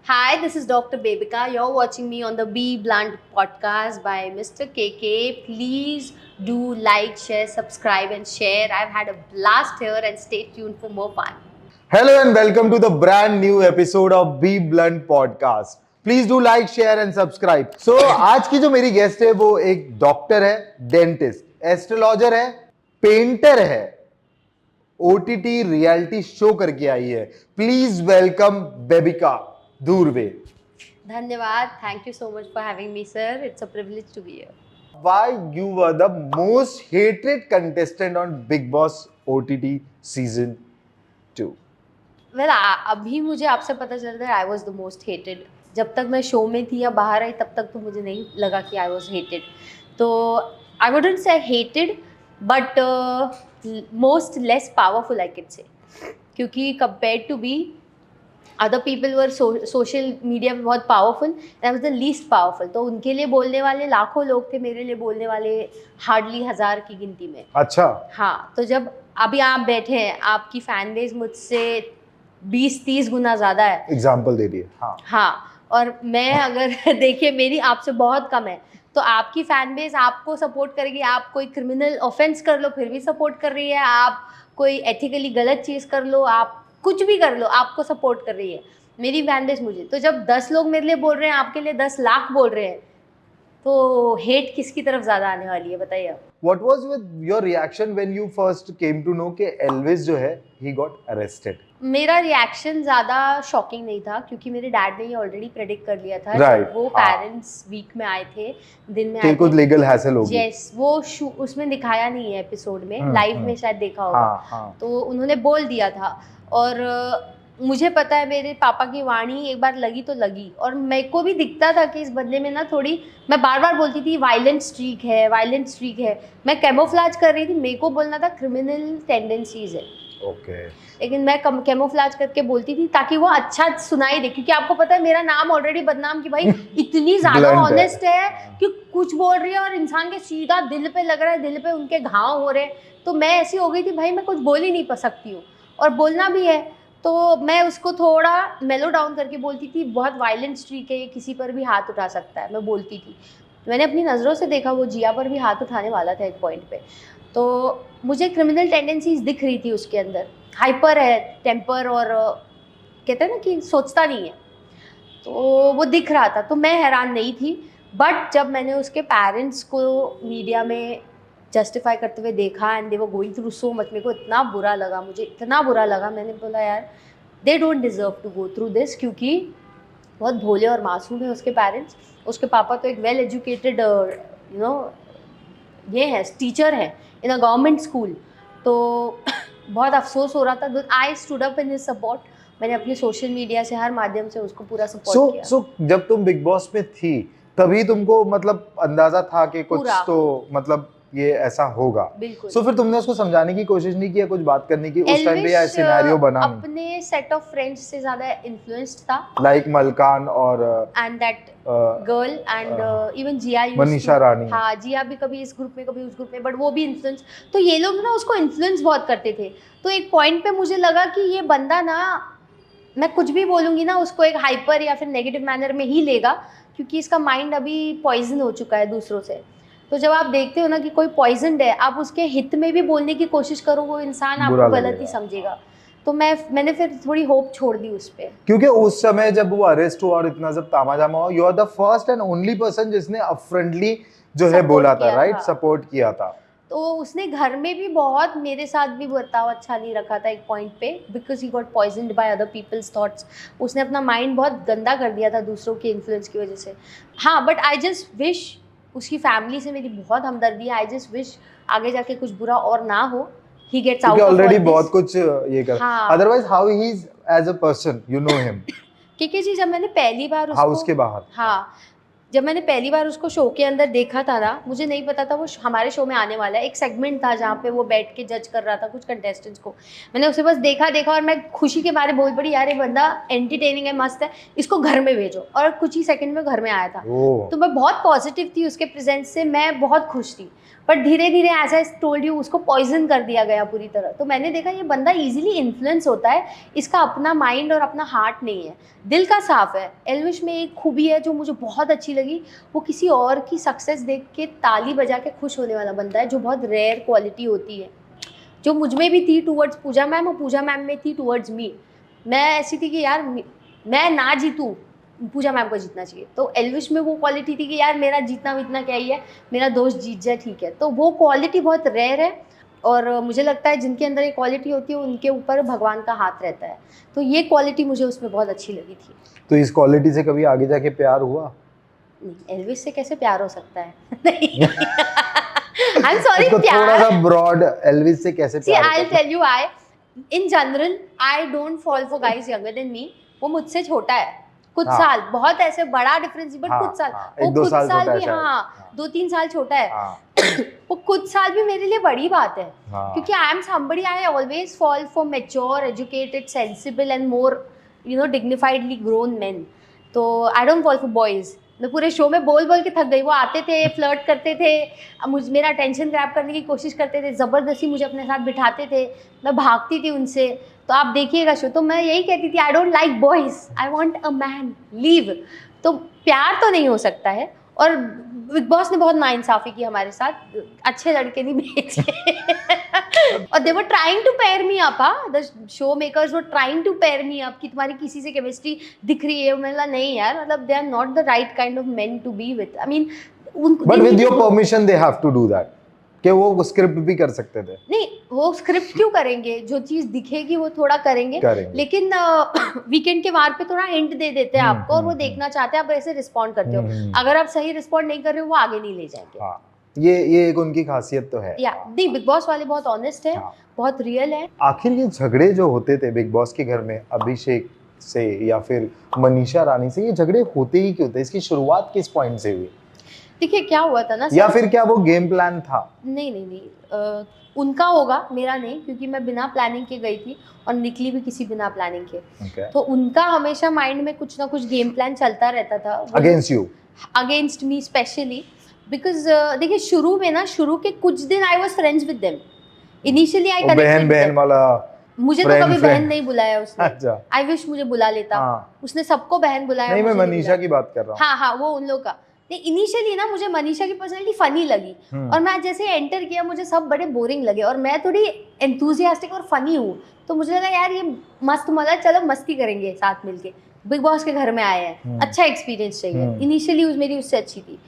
Hi, this is Dr. Bebika. You're watching me on the Be Blunt podcast by Mr. KK. Please do like, share, subscribe, and share. I've had a blast here and stay tuned for more fun. Hello and welcome to the brand new episode of Be Blunt podcast. Please do like, share and subscribe. So आज की जो मेरी guest है वो एक doctor है, dentist, astrologer है, painter है, ओटीटी रियलिटी शो करके आई है. Please welcome bebinca Dhurve. Dhanyawad. Thank you so much for having me, sir. It's a privilege to be here. Why you were the most hated contestant on Big Boss OTT season 2? Well, अभी मुझे आपसे पता चल रहा है आई was the most hated. जब तक मैं शो में थी या बाहर आई तब तक तो मुझे नहीं लगा कि आई वॉज हेटेड. तो I wouldn't say hated but most less powerful I can say, क्योंकि compare to be other people were social media में बहुत powerful, I was the least powerful. तो उनके लिए बोलने वाले लाखों लोग थे, मेरे लिए बोलने वाले हार्डली 1000 की गिनती में. अच्छा. हाँ, तो जब अभी आप बैठे हैं, आपकी फैन बेस मुझसे 20-30 गुना ज़्यादा है. एग्जाम्पल दे दिए. हाँ, और मैं अगर देखिए मेरी आपसे बहुत कम है, तो आपकी फैन बेस आपको सपोर्ट करेगी. आप कोई क्रिमिनल ऑफेंस कर लो फिर भी सपोर्ट कर रही है, आप कोई एथिकली गलत चीज़ कर लो, आप कुछ भी कर लो, आपको सपोर्ट कर रही है मेरी फैन बेस मुझे. तो जब 10 लोग मेरे लिए बोल रहे हैं, आपके लिए 10 लाख बोल रहे हैं, तो हेट किसकी तरफ ज़्यादा आने वाली है बताइए आप. What was with your reaction when you first came to know कि एल्विस जो है he got arrested? मेरा रिएक्शन ज़्यादा शॉकिंग नहीं था, क्योंकि मेरे डैड ने ये ऑलरेडी प्रेडिक्ट कर लिया था. Right, वो पेरेंट्स वीक में आए थे, दिन में कि आए कुछ थे. लीगल हैसल होगी. यस, वो उसमें दिखाया नहीं है एपिसोड में, लाइव में शायद देखा होगा. तो उन्होंने बोल दिया था. और मुझे पता है मेरे पापा की वाणी एक बार लगी तो लगी, और मेरे को भी दिखता था कि इस बंदे में ना थोड़ी, मैं बार बार बोलती थी वायलेंट स्ट्रीक है, वायलेंट स्ट्रीक है. मैं कैमोफ्लाज कर रही थी, मेरे को बोलना था क्रिमिनल टेंडेंसीज है. ओके. लेकिन मैं कैमोफ्लाज करके बोलती थी ताकि वो अच्छा सुनाई दे, क्योंकि आपको पता है मेरा नाम ऑलरेडी बदनाम कि भाई इतनी ज़्यादा ऑनेस्ट है कि कुछ बोल रही है और इंसान के सीधा दिल पे लग रहा है, दिल पे उनके घाव हो रहे हैं. तो मैं ऐसी हो गई थी, भाई मैं कुछ बोल ही नहीं सकती हूँ और बोलना भी है, तो मैं उसको थोड़ा मेलो डाउन करके बोलती थी. बहुत वायलेंट स्ट्रीक है, ये किसी पर भी हाथ उठा सकता है, मैं बोलती थी. मैंने अपनी नज़रों से देखा वो जिया पर भी हाथ उठाने वाला था एक पॉइंट पे. तो मुझे क्रिमिनल टेंडेंसीज दिख रही थी उसके अंदर. हाइपर है, टेम्पर, और कहते हैं ना कि सोचता नहीं है, तो वो दिख रहा था. तो मैं हैरान नहीं थी. बट जब मैंने उसके पेरेंट्स को मीडिया में जस्टिफाई करते हुए देखा and they were going through so much, मेरे को इतना बुरा लगा, मुझे इतना बुरा लगा. मैंने बोला यार they don't deserve to go through this, क्योंकि बहुत भोले और मासूम है उसके पेरेंट्स. उसके पापा तो एक वेल एजुकेटेड ये है, टीचर है इन अ गवर्नमेंट स्कूल. तो बहुत अफसोस हो रहा था. I stood up in his support. मैंने अपनी सोशल मीडिया से हर माध्यम से उसको पूरा सपोर्ट किया. सो जब तुम बिग बॉस में थी तभी तुमको मतलब अंदाजा था कि कुछ पूरा. तो मतलब ये ऐसा होगा. बिल्कुल. सो फिर तुमने उसको समझाने की कोशिश नहीं की या कुछ बात करने की उस टाइम पे, या सिनेरियो बना नहीं? अपने सेट ऑफ फ्रेंड्स से ज्यादा इन्फ्लुएंस्ड था, लाइक मलकान और and that girl and even Jiya, Manisha Rani. हाँ, जिया भी कभी इस ग्रुप में कभी उस ग्रुप में, बट वो भी इन्फ्लुएंस. तो ये लोग ना उसको इन्फ्लुएंस बहुत करते थे. तो एक पॉइंट पे मुझे लगा कि ये बंदा ना, मैं कुछ भी बोलूँगी ना उसको एक हाइपर या फिर नेगेटिव मैनर में ही लेगा, क्योंकि इसका माइंड अभी पॉइजन हो चुका है दूसरों से. तो जब आप देखते हो ना कि कोई पॉइजनड है, आप उसके हित में भी बोलने की कोशिश करो, वो इंसान आपको गलत ही समझेगा. तो मैंने फिर थोड़ी होप छोड़ दी उस पर, क्योंकि उस समय जब वो अरेस्ट हुआ और इतना सब तामाझामा हुआ, you are the first and only person जिसने अपफ्रंटली जो है बोला था, राइट, सपोर्ट किया था. तो उसने घर में भी बहुत मेरे साथ भी बर्ताव अच्छा नहीं रखा था एक पॉइंट पे, because he got poisoned by other people's thoughts. उसने अपना माइंड बहुत गंदा कर दिया था दूसरों के इन्फ्लुएंस की वजह से. हाँ, बट आई जस्ट विश, उसकी फैमिली से मेरी बहुत हमदर्दी है. आई जस्ट विश आगे जाके कुछ बुरा और ना हो. He gets out of already बहुत कुछ ये कर. Otherwise how he is as a person, you know him? KK ji, जब मैंने पहली बार उसको हाउस के बाहर, हाँ, जब मैंने पहली बार उसको शो के अंदर देखा था ना, मुझे नहीं पता था वो हमारे शो में आने वाला है. एक सेगमेंट था जहाँ पे वो बैठ के जज कर रहा था कुछ कंटेस्टेंट्स को. मैंने उसे बस देखा और मैं खुशी के बारे बोल पड़ी, यार ये बंदा एंटरटेनिंग है, मस्त है, इसको घर में भेजो. और कुछ ही सेकंड में घर में आया था. तो मैं बहुत पॉजिटिव थी उसके प्रेजेंस से, मैं बहुत खुश थी. बट धीरे धीरे एज आई टोल्ड यू उसको पॉइजन कर दिया गया पूरी तरह। तो मैंने देखा ये बंदा इजीली इन्फ्लुएंस होता है, इसका अपना माइंड और अपना हार्ट नहीं है, दिल का साफ है। एल्विश में एक खूबी है जो मुझे बहुत अच्छी लगी, वो किसी और की सक्सेस देख के ताली बजा के खुश होने वाला बंदा है, जो बहुत रेयर क्वालिटी होती है, जो मुझ में भी थी टूवर्ड्स पूजा मैम और पूजा मैम में थी टूवर्ड्स मी। मैं ऐसी थी कि यार मैं ना जीतूँ, पूजा मैम को जीतना चाहिए। तो एल्विश में वो क्वालिटी थी कि यार मेरा जीतना वितना क्या ही है, मेरा दोस्त जीत जाए ठीक है। तो वो क्वालिटी बहुत रेयर है और मुझे लगता है जिनके अंदर ये क्वालिटी होती है उनके ऊपर भगवान का हाथ रहता है। तो ये क्वालिटी मुझे उसमें बहुत अच्छी लगी थी। तो इस क्वालिटी से कभी आगे जाके प्यार हुआ? नहीं, एल्विश से कैसे प्यार हो सकता है? नहीं आई एम सॉरी, थोड़ा प्यार सा ब्रॉड, एल्विश से कैसे प्यार आई होता? Tell you, I in general I don't fall for guys younger than me. वो मुझसे छोटा है कुछ हाँ। साल, बहुत ऐसे बड़ा डिफरेंस बट हाँ, कुछ साल। हाँ, वो 1-2 कुछ साल साल छोटा है भी, शायद। हाँ 2-3 साल छोटा है। हाँ, वो कुछ साल भी मेरे लिए बड़ी बात है, हाँ। क्योंकि I am somebody, I always fall for mature, educated, sensible and more dignifiedly grown men. तो I don't fall for boys. मैं पूरे शो में बोल बोल के थक गई। वो आते थे, फ्लर्ट करते थे, मेरा अटेंशन ग्रैब करने की कोशिश करते थे, ज़बरदस्ती मुझे अपने साथ बिठाते थे, मैं भागती थी उनसे। तो आप देखिएगा शो, तो मैं यही कहती थी I don't like boys, I want a man, leave. तो प्यार तो नहीं हो सकता है। और बिग बॉस ने बहुत नाइंसाफ़ी की हमारे साथ, अच्छे लड़के नहीं भेजे और they were trying to pair me up, the show makers were trying to pair me up कि तुम्हारी किसी से केमिस्ट्री दिख रही है। मैंने कहा नहीं यार, मतलब they are not the right kind of men to be with. I mean but with your permission they have to do that, कि वो स्क्रिप्ट भी कर सकते थे। नहीं, वो स्क्रिप्ट क्यों करेंगे, जो चीज़ दिखेगी वो थोड़ा करेंगे। लेकिन वीकेंड के वार पे थोड़ा हिंट दे देते हैं आपको और वो देखना चाहते हैं आप ऐसे रिस्पॉन्ड करते हो। अगर आप सही रिस्पॉन्ड नहीं कर रहे हो वो आगे नहीं ले जाएंगे। हाँ, ये एक उनकी खासियत तो है। या नहीं, बिग बॉस वाले बहुत ऑनेस्ट है, बहुत रियल है। आखिर ये झगड़े जो होते थे बिग बॉस के घर में अभिषेक से या फिर मनीषा रानी से, ये झगड़े होते ही क्यों थे? इसकी शुरुआत किस पॉइंट से हुई? देखिए क्या हुआ था ना, या फिर क्या वो गेम प्लान था? नहीं, उनका होगा, मेरा नहीं, क्योंकि मैं बिना प्लानिंग के गई थी और निकली भी किसी बिना प्लानिंग के। तो उनका हमेशा माइंड में कुछ ना कुछ गेम प्लान चलता रहता था against you, against me specially. Because देखिए शुरू में ना, शुरू के कुछ दिन I was friends with them. Initially I connected, बहन वाला मुझे तो कभी बहन नहीं बुलाया उसने। अच्छा। आई विश मुझे बुला लेता। उसने सबको बहन बुलाया। नहीं, मैं मनीषा की बात कर रहा हूँ। हाँ, वो उन लोग का। इनिशियली ना मुझे मनीषा की पर्सनालिटी फनी लगी और मैं जैसे एंटर किया मुझे सब बड़े बोरिंग लगे और मैं थोड़ी एंथुसियास्टिक और फनी हूँ। तो मुझे लगा यार ये मस्त मजा, चलो मस्ती करेंगे साथ मिलके, बिग बॉस के घर में आए हैं, अच्छा एक्सपीरियंस चाहिए। इनिशियली मेरी उससे अच्छी थी।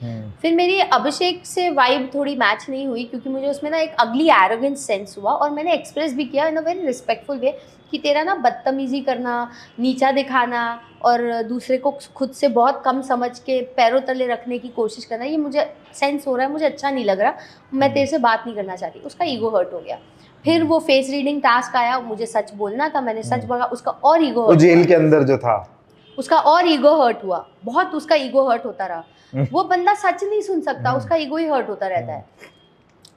फिर मेरी अभिषेक से वाइब थोड़ी मैच नहीं हुई, क्योंकि मुझे उसमें ना एक अगली एरोगेंस सेंस हुआ और मैंने एक्सप्रेस भी किया इन अ वेरी रिस्पेक्टफुल वे कि तेरा ना बदतमीजी करना, नीचा दिखाना और दूसरे को खुद से बहुत कम समझ के पैरों तले रखने की कोशिश करना, ये मुझे सेंस हो रहा है, मुझे अच्छा नहीं लग रहा, मैं तेरे से बात नहीं करना चाहती। उसका ईगो हर्ट हो गया। फिर वो फेस रीडिंग टास्क आया, मुझे सच बोलना था, मैंने सच बोला, उसका और ईगो, जेल के अंदर जो था उसका और ईगो हर्ट हुआ, बहुत उसका ईगो हर्ट होता रहा। वो बंदा सच नहीं सुन सकता, उसका ईगो ही हर्ट होता रहता है।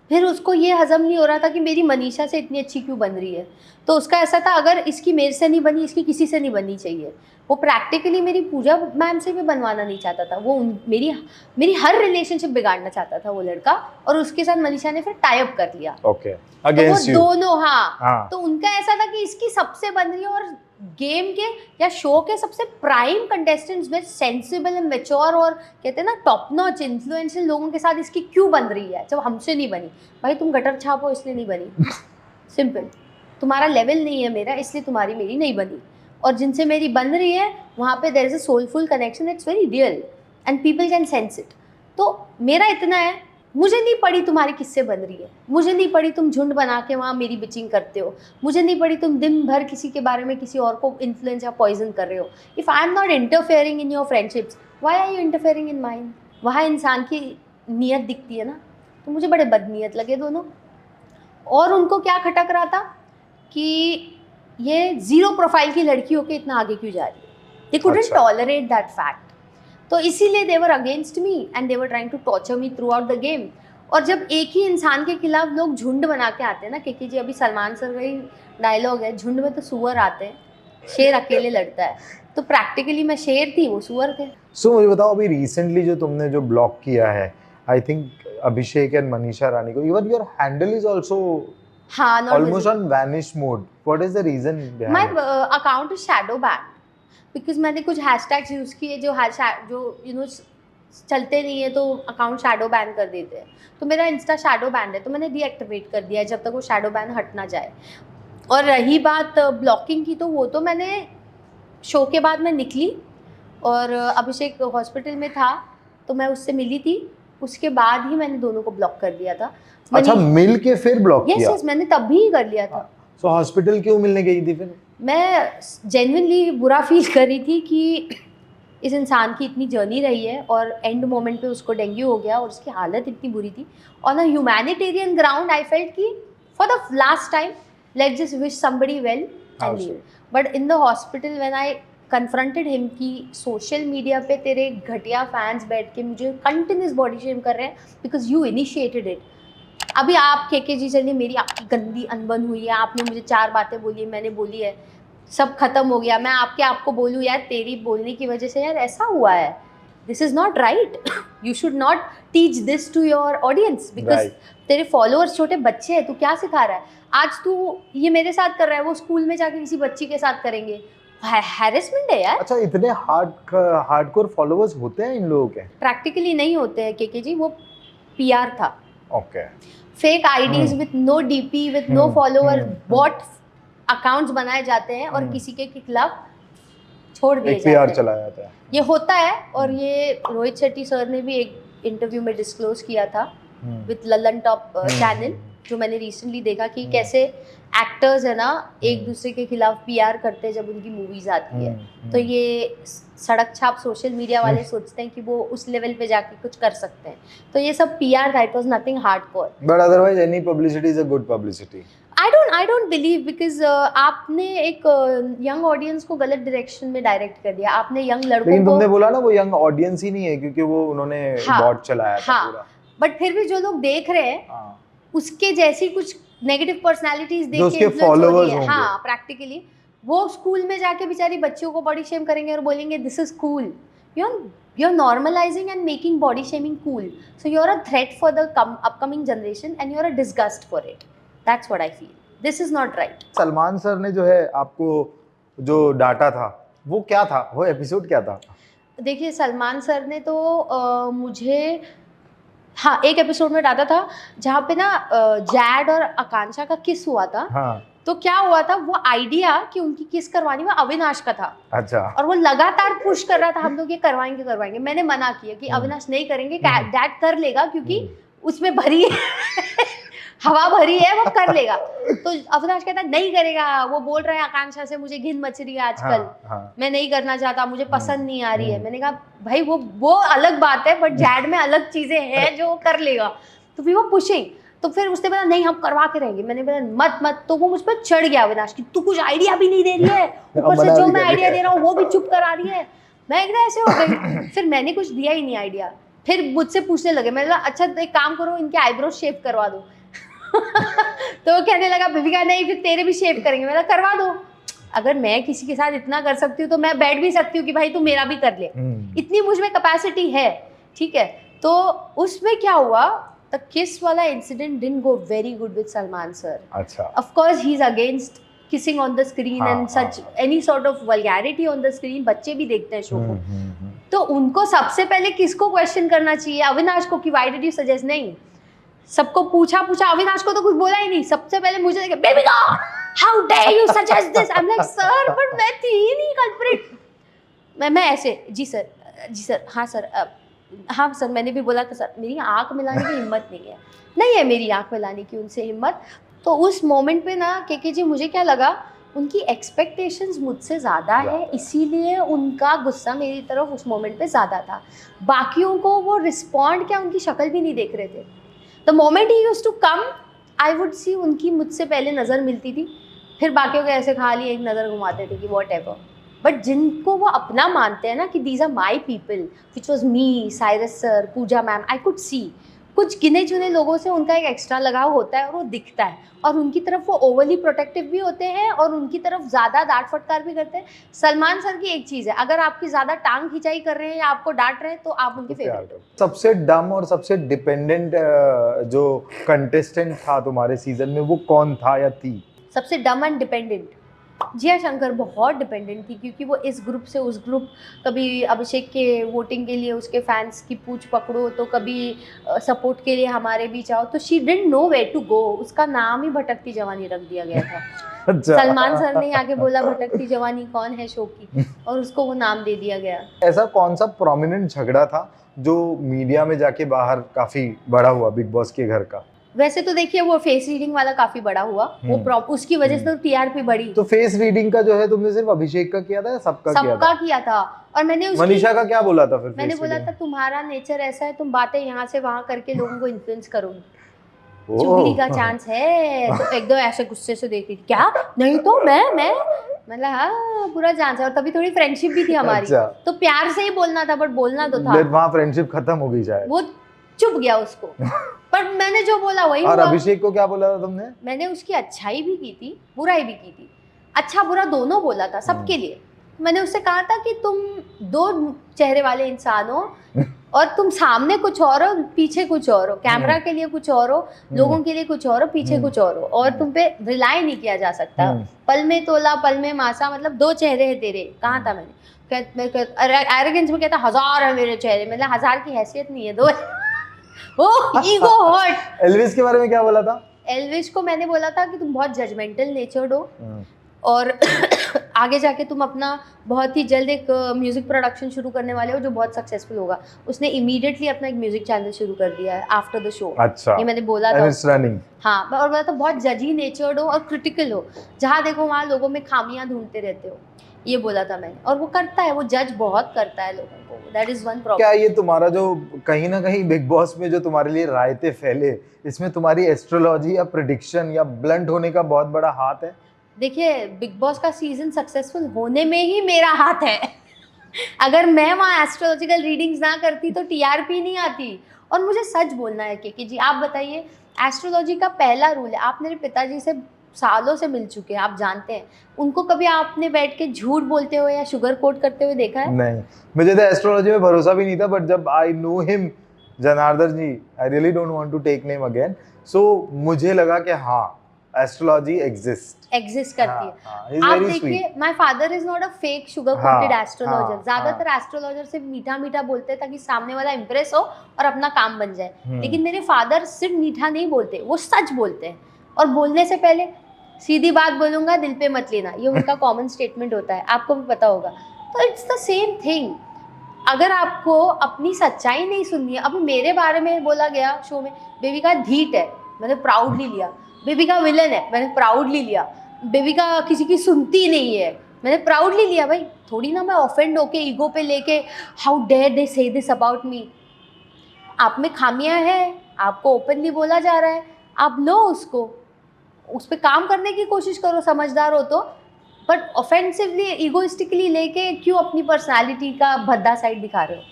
फिर उसको ये हजम नहीं हो रहा था कि मेरी मनीषा से इतनी अच्छी क्यों बन रही है। तो उसका ऐसा था, अगर इसकी मेरे से नहीं बनी, इसकी किसी से नहीं बननी चाहिए। वो प्रैक्टिकली मेरी पूजा मैम से भी बनवाना नहीं चाहता था। वो मेरी हर रिलेशनशिप बिगाड़ना चाहता था वो लड़का, और उसके साथ मनीषा ने फिर टाई अप कर लिया। Okay, against you. तो वो दोनों, हाँ, तो उनका ऐसा था कि इसकी सबसे बन रही है और गेम के या शो के सबसे प्राइम कंटेस्टेंट्स में सेंसिबल एंड मैच्योर और कहते हैं ना टॉप नॉच इन्फ्लुएंशियल लोगों के साथ इसकी क्यों बन रही है जब हमसे नहीं बनी। भाई तुम गटर छाप हो इसलिए नहीं बनी, सिंपल। तुम्हारा लेवल नहीं है मेरा, इसलिए तुम्हारी मेरी नहीं बनी। और जिनसे मेरी बन रही है वहाँ पे there is a soulful connection, it's very real and people can sense it. तो मेरा इतना है, मुझे नहीं पड़ी तुम्हारी किससे बन रही है, मुझे नहीं पड़ी तुम झुंड बना के वहाँ मेरी बिचिंग करते हो, मुझे नहीं पड़ी तुम दिन भर किसी के बारे में किसी और को इन्फ्लुएंस या पॉइजन कर रहे हो। If I am not interfering in your friendships, why are you interfering in mine? वहाँ इंसान की नीयत दिखती है ना। तो मुझे बड़े बदनीयत लगे दोनों। और उनको क्या खटक रहा था कि ये जीरो प्रोफाइल की लड़की होकर इतना आगे क्यों जा रही है। They couldn't tolerate that fact. तो इसीलिए they were against me and they were trying to torture me throughout the game. और जब एक ही इंसान के खिलाफ लोग झुंड बना के आते हैं ना, क्योंकि जी अभी सलमान सर का ही डायलॉग है, झुंड में तो सुअर आते हैं, शेर अकेले लड़ता है। तो प्रैक्टिकली मैं शेर थी, वो सुअर थे। सो मुझे बताओ, अभी रिसेंटली जो तुमने जो ब्लॉक किया है I think Abhishek and Manisha Rani ko. Even your handle is also हाँ, not almost visible. on vanish mode. What is the reason behind My it? account is shadow banned because मैंने कुछ hashtags use किए जो you know चलते नहीं है तो account shadow ban कर देते हैं, तो मेरा इंस्टा शैडो बैन है तो मैंने डीएक्टिवेट कर दिया है जब तक वो शैडो बैन हट ना जाए। और रही बात ब्लॉकिंग की, तो वो तो मैंने शो के बाद मैं निकली और अभिषेक हॉस्पिटल में था तो मैं उससे मिली थी, उसके बाद ही मैंने दोनों को ब्लॉक कर दिया था। अच्छा, मिल के फिर ब्लॉक किया? यस, मैंने तब भी कर लिया था। सो हॉस्पिटल क्यों मिलने गई थी फिर? मैं जेन्युइनली बुरा फील कर रही थी कि इस इंसान की इतनी जर्नी रही है और एंड मोमेंट पे उसको डेंगू हो गया और उसकी हालत इतनी बुरी थी। On a humanitarian ground I felt कि for the last time let's just wish somebody well and leave. But in the hospital when I confronted him कि सोशल मीडिया पे तेरे घटिया फैंस बैठ के मुझे कंटिन्यूस बॉडी शेम कर रहे हैं बिकॉज यू इनिशिएटेड इट। अभी आप के जी चलिए, मेरी आपकी गंदी अनबन हुई है, आपने मुझे 4 बातें बोली है, मैंने बोली है, सब खत्म हो गया, मैं आपको बोलूँ यार तेरी बोलने की वजह से यार ऐसा हुआ है, this is not right, you should not teach this to your audience because तेरे फॉलोअर्स छोटे बच्चे हैं, तू क्या सिखा रहा है? आज तू ये मेरे साथ कर रहा है, वो स्कूल में जाके किसी बच्ची के साथ करेंगे, हैरेसमेंट है यार। अच्छा, इतने हार्डकोर फॉलोअर्स होते हैं इन लोगों के? प्रैक्टिकली नहीं होते हैं के जी, वो पीआर था। Okay. Fake IDs with no DP with no follower, bot accounts बनाए जाते हैं और किसी के खिलाफ छोड़ दिए जाते हैं, चलाया जाता है, ये होता है। और ये रोहित शेट्टी सर ने भी एक इंटरव्यू में डिस्क्लोज किया था विद ललन टॉप चैनल, जो मैंने रिसेंटली देखा कि कैसे एक्टर्स है ना एक दूसरे के खिलाफ पीआर करते हैं जब उनकी मूवीज आती है। तो ये सड़क छाप सोशल मीडिया वाले सोचते हैं कि वो उस लेवल पे जाके कुछ कर सकते हैं, तो ये सब पीआर था, it was nothing hardcore. But otherwise any publicity is a good publicity. I don't believe because आपने एक यंग ऑडियंस को गलत डायरेक्शन में डायरेक्ट कर दिया, आपने यंग लड़कों लेकिन को, तुमने बोला ना वो यंग ऑडियंस ही नहीं है क्योंकि वो उन्होंने बॉट चलाया था पूरा। बट फिर भी जो लोग देख रहे हैं उसके जैसी कुछ नेगेटिव पर्सनालिटीज देख के इन्फ्लुएंस हो रही है। हाँ, प्रैक्टिकली वो स्कूल में जाके बेचारी बच्चियों को बॉडी शेम करेंगे और बोलेंगे this is cool, you're normalizing and making body shaming cool, so you're a threat for the upcoming generation and you're a disgust for it. That's what I feel. This is not right. Salman sir ने जो है आपको जो data था वो क्या था, वो एपिसोड क्या था? देखिए, सलमान सर ने तो मुझे हाँ एक एपिसोड में डाटा था जहाँ पे ना जैड और आकांक्षा का किस हुआ था। हाँ। तो क्या हुआ था, वो आइडिया कि उनकी किस करवानी वो अविनाश का था। अच्छा। और वो लगातार पुश कर रहा था हम लोग ये करवाएंगे। मैंने मना किया कि अविनाश नहीं करेंगे, डैड कर लेगा क्योंकि उसमें भरी हवा भरी है, वो कर लेगा। तो अविनाश कहता नहीं करेगा, वो बोल रहा है आकांक्षा से मुझे घिन मच रही है आजकल। हाँ। मैं नहीं करना चाहता, मुझे पसंद नहीं आ रही है। मैंने कहा भाई वो अलग बात है, बट जैड में अलग चीजें हैं जो कर लेगा। तो फिर वो पुशिंग, तो फिर उसने बोला नहीं हम करवा के रहेंगे। मैंने बोला मत। तो वो मुझ पर चढ़ गया अविनाश की तू कुछ आइडिया भी नहीं दे रही है, ऊपर से जो मैं आइडिया दे रहा हूँ वो भी चुप करा रही है। मैं एकदम ऐसे हो गई। फिर मैंने कुछ दिया ही नहीं आइडिया। फिर मुझसे पूछने लगे, मैंने बोला अच्छा तो एक काम करो इनके आईब्रो शेप करवा दो। तो वो कहने लगा विविका नहीं फिर तेरे भी शेप करेंगे। मैंने करवा दो, अगर मैं किसी के साथ इतना कर सकती हूँ तो मैं बैठ भी सकती हूँ कि भाई तू मेरा भी कर ले, इतनी मुझ में कैपेसिटी है। ठीक है, तो उसमें क्या हुआ, द किस वाला incident didn't go very good with Salman sir. अच्छा। Of course he is against kissing on the screen and such any sort of vulgarity on the screen. बच्चे भी देखते हैं शो को, तो उनको सबसे पहले किसको क्वेश्चन करना चाहिए, अविनाश को, कि व्हाई डिड यू सजेस्ट। नहीं, सबको पूछा, अविनाश को तो कुछ बोला ही नहीं। सबसे पहले मुझे देखा Bebika how dare you suggest this. I am like sir but मैं थी ही नहीं कल्प्रिट। मैं ऐसे जी सर हाँ सर मैंने भी बोला था सर, मेरी आंख मिलाने की हिम्मत नहीं है मेरी आंख मिलाने की उनसे हिम्मत। तो उस मोमेंट पे ना के जी मुझे क्या लगा, उनकी एक्सपेक्टेशंस मुझसे ज़्यादा है, इसीलिए उनका गुस्सा मेरी तरफ उस मोमेंट पे ज़्यादा था। बाकियों को वो रिस्पॉन्ड क्या उनकी शक्ल भी नहीं देख रहे थे। The moment he used to come I would see उनकी मुझसे पहले नज़र मिलती थी, फिर बाकियों को ऐसे खाली एक नज़र घुमाते थे कि वॉट एवर। बट जिनको वो अपना मानते हैं ना कि these are my people, which was me, Cyrus sir, Pooja ma'am, I could see कुछ गिने चुने लोगों से उनका एक एक्स्ट्रा लगाव होता है और वो दिखता है, और उनकी तरफ वो ओवरली प्रोटेक्टिव भी होते हैं और उनकी तरफ ज़्यादा डांट फटकार भी करते हैं। सलमान सर की एक चीज़ है, अगर आपकी ज़्यादा टांग खिंचाई कर रहे हैं या आपको डांट रहे हैं तो आप उनके फेवरेट हो। सबसे डम और सबसे डिपेंडेंट जो कंटेस्टेंट था तुम्हारे सीजन में वो कौन था या थी? सबसे डम एंड डिपेंडेंट जिया शंकर बहुत डिपेंडेंट थी, क्योंकि वो इस ग्रुप से उस ग्रुप, कभी अभिषेक के वोटिंग के लिए उसके फैंस की पूछ पकड़ो, तो कभी सपोर्ट के लिए हमारे बीच आओ, तो she didn't know where to go. उसका नाम ही भटकती जवानी रख दिया गया था। अच्छा। सलमान सर ने आके बोला भटकती जवानी कौन है शो की, और उसको वो नाम दे दिया गया। ऐसा कौन सा प्रोमिनेंट झगड़ा था जो मीडिया में जाके बाहर काफी बड़ा हुआ बिग बॉस के घर का? वैसे तो देखिए वो फेस रीडिंग वाला काफी बड़ा हुआ, वो उसकी वजह से तो टीआरपी बढ़ी। तो फेस रीडिंग का जो है तुमने सिर्फ अभिषेक का किया था या सबका किया था? और मैंने मनीषा का क्या बोला था फिर? मैंने बोला था तुम्हारा नेचर ऐसा है, तुम बातें यहाँ से वहां करके लोगों को इन्फ्लुएंस करोगी, चुगली का चांस है। तो एकदम ऐसे गुस्से से देखती थी, क्या नहीं तो मैं मतलब हाँ पूरा चांस है। और तभी थोड़ी फ्रेंडशिप भी थी हमारी। अच्छा। तो प्यार से ही बोलना था, बट बोलना तो था। वहाँ फ्रेंडशिप खत्म हो गई शायद, वो चुप गया उसको। पर मैंने जो बोला वही और हुआ। अभिषेक को क्या बोला था तुमने? मैंने उसकी अच्छाई भी की थी, बुराई भी की थी, अच्छा बुरा दोनों बोला था सबके लिए। मैंने उससे कहा था कि तुम दो चेहरे वाले इंसान हो, और तुम सामने कुछ और हो, पीछे कुछ और हो, कैमरा के लिए कुछ और हो, लोगों के लिए कुछ और हो, पीछे कुछ और हो, और तुम पे रिलाई नहीं किया जा सकता। पल में तोला पल में मासा, मतलब दो चेहरे हैं तेरे। कहा था मैंने? एरोगेंस में कहता 1000 है मेरे चेहरे, मतलब 1000 की हैसियत नहीं है, दो है। ओ ईगो हर्ट। एल्विस के बारे में क्या बोला था? एल्विस को मैंने बोला था कि तुम बहुत जजमेंटल नेचर्ड हो, और आगे जाके तुम अपना बहुत ही जल्द एक म्यूजिक प्रोडक्शन शुरू करने वाले हो जो बहुत सक्सेसफुल होगा। उसने इमीडिएटली अपना एक म्यूजिक चैनल शुरू कर दिया है आफ्टर द शो। अच्छा, ये मैंने बोला था। हाँ, और बोला था बहुत जजी नेचर्ड हो और क्रिटिकल हो, जहाँ देखो वहाँ लोगों में खामियां ढूंढते रहते हो, ये बोला था मैंने। और वो करता है, वो जज बहुत करता है लोगों को, दैट इज वन प्रॉब्लम। क्या ये तुम्हारा जो कहीं ना कहीं बिग बॉस में जो तुम्हारे लिए रायते फैले, इसमें तुम्हारी एस्ट्रोलॉजी या प्रेडिक्शन या ब्लंट होने का बहुत बड़ा हाथ है? देखिए, बिग बॉस का सीजन सक्सेसफुल होने में ही मेरा हाथ है। अगर मैं वहाँ एस्ट्रोलॉजिकल रीडिंग्स ना करती तो टीआरपी नहीं आती। और मुझे सच बोलना है कि जी आप बताइए, एस्ट्रोलॉजी का पहला रूल है, आप मेरे पिताजी से सालों से मिल चुके हैं, आप जानते हैं, उनको कभी आपने बैठ के झूठ बोलते हुए या शुगर कोट करते हुए देखा है? नहीं, मुझे तो एस्ट्रोलॉजी में भरोसा भी नहीं था, बट जब I know him, Janardan ji, I really don't want to take name again, so मुझे लगा कि हाँ एस्ट्रोलॉजी एग्जिस्ट करती है। आप देखिए, my father is not a fake sugar coated astrologer. ज्यादातर एस्ट्रोलॉजर सिर्फ मीठा मीठा बोलते हैं ताकि सामने वाला इंप्रेस हो और अपना काम बन जाए। लेकिन मेरे फादर सिर्फ मीठा नहीं बोलते, वो सच बोलते हैं। और बोलने से पहले सीधी बात बोलूंगा, दिल पे मत लेना, ये उनका कॉमन स्टेटमेंट होता है, आपको भी पता होगा। तो इट्स द सेम थिंग। अगर आपको अपनी सच्चाई नहीं सुननी है, अभी मेरे बारे में बोला गया शो में, बेबी का धीट है, मैंने प्राउडली लिया। बेबी का विलन है, मैंने प्राउडली लिया। बेबी का किसी की सुनती नहीं है, मैंने प्राउडली लिया। भाई थोड़ी ना मैं ऑफेंड होके ईगो पे लेके हाउ डेयर दे से दिस अबाउट मी। आप में खामियां हैं, आपको ओपनली बोला जा रहा है, आप लो उसको, उस पर काम करने की कोशिश करो, समझदार हो तो। बट ऑफेंसिवली ईगोइस्टिकली लेके क्यों अपनी पर्सनालिटी का भद्दा साइड दिखा रहे हो?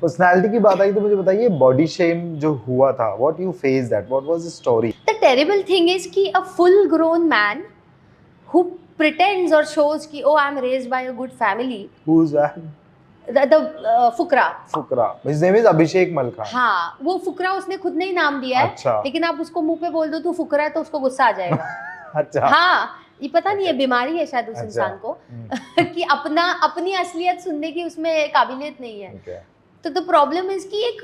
पर्सनालिटी की बात आई तो मुझे बताइए, बॉडी शेम जो हुआ था, what you face that, what was the story? The terrible thing is कि a full grown man who pretends और शोज कि oh I am raised by a good family, who is that? The फुकरा, his name is Abhishek Malkha. हाँ, वो फुकरा उसने खुद नहीं नाम दिया है। अच्छा। लेकिन आप उसको मुंह पे बोल दो तू फुकरा है तो उसको गुस्सा आ जाएगा। अच्छा। हाँ, ये पता नहीं है, बीमारी है शायद उस अच्छा। इंसान को कि अपनी असलियत सुनने की उसमें काबिलियत नहीं है। तो द प्रॉब्लम इज कि एक